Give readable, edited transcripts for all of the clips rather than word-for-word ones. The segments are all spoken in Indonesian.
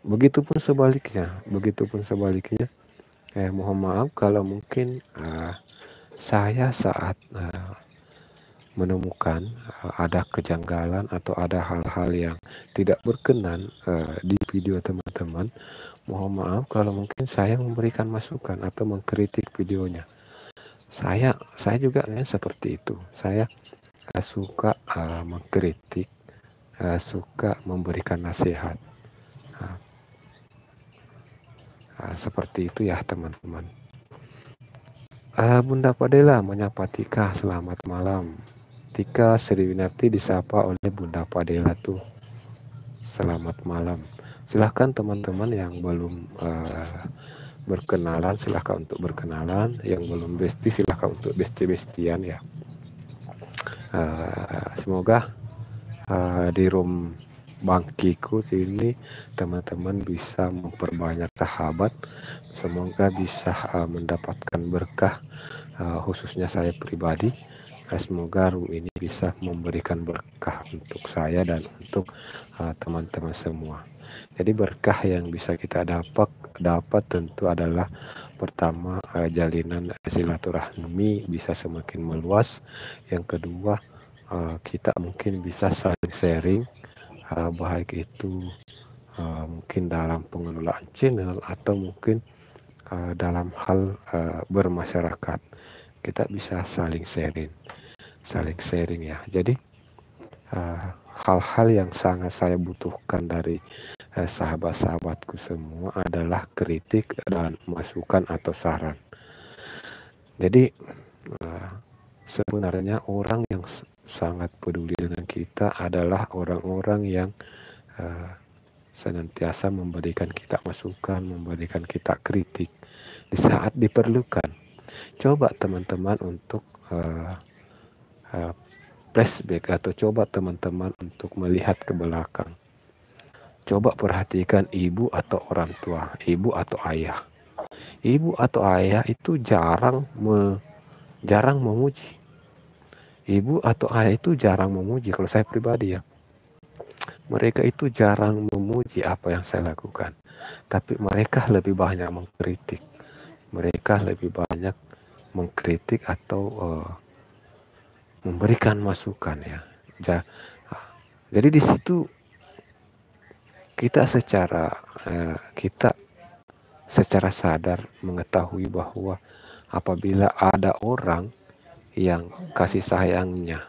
Begitupun sebaliknya. Mohon maaf kalau mungkin saya saat menemukan ada kejanggalan atau ada hal-hal yang tidak berkenan di video teman-teman. Mohon maaf kalau mungkin saya memberikan masukan atau mengkritik videonya. Saya juga seperti itu. Saya suka mengkritik, suka memberikan nasihat. Nah, seperti itu ya teman-teman. Bunda Padela menyapa Tika, selamat malam. Tika Sriwinarti disapa oleh Bunda Padela tuh. Selamat malam. Silahkan teman-teman yang belum berkenalan, silahkan untuk berkenalan. Yang belum besti, silahkan untuk besti-bestian ya. Semoga di room bangkiku ini teman-teman bisa memperbanyak sahabat. Semoga bisa mendapatkan berkah, khususnya saya pribadi. Semoga room ini bisa memberikan berkah untuk saya dan untuk teman-teman semua. Jadi berkah yang bisa kita dapat tentu adalah pertama, jalinan silaturahmi bisa semakin meluas. Yang kedua, kita mungkin bisa saling sharing, baik itu mungkin dalam pengelolaan channel atau mungkin dalam hal bermasyarakat. Kita bisa saling sharing ya. Jadi hal-hal yang sangat saya butuhkan dari sahabat-sahabatku semua adalah kritik dan masukan atau saran. Jadi sebenarnya orang yang sangat peduli dengan kita adalah orang-orang yang senantiasa memberikan kita masukan, memberikan kita kritik di saat diperlukan. Coba teman-teman untuk flashback atau coba teman-teman untuk melihat ke belakang. Coba perhatikan ibu atau orang tua, ibu atau ayah. Ibu atau ayah itu jarang memuji. Ibu atau ayah itu jarang memuji, kalau saya pribadi ya. Mereka itu jarang memuji apa yang saya lakukan. Tapi mereka lebih banyak mengkritik. Mereka lebih banyak mengkritik atau memberikan masukan ya. Jadi di situ kita secara sadar mengetahui bahwa apabila ada orang yang kasih sayangnya,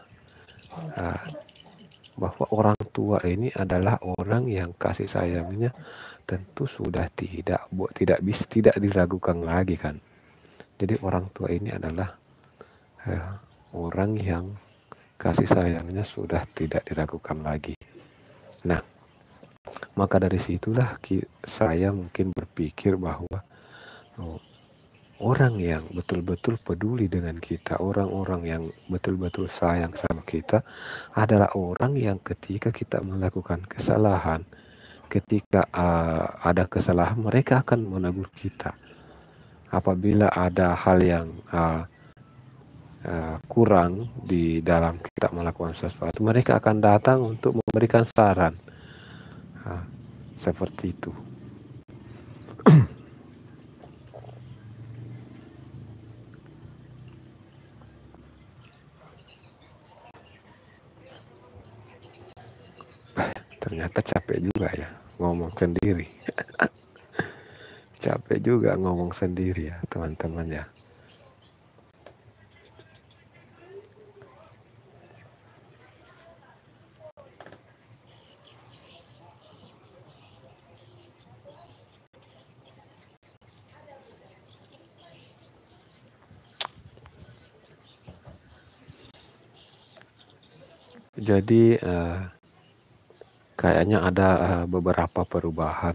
bahwa orang tua ini adalah orang yang kasih sayangnya tentu sudah tidak diragukan lagi kan. Jadi orang tua ini adalah orang yang kasih sayangnya sudah tidak diragukan lagi. Nah, maka dari situlah saya mungkin berpikir bahwa orang yang betul-betul peduli dengan kita, orang-orang yang betul-betul sayang sama kita adalah orang yang ketika kita melakukan kesalahan, ketika ada kesalahan, mereka akan menegur kita. Apabila ada hal yang kurang di dalam kita melakukan sesuatu, mereka akan datang untuk memberikan saran. Seperti itu. Ternyata capek juga ya ngomong sendiri. Capek juga ngomong sendiri ya teman-teman ya. Jadi kayaknya ada beberapa perubahan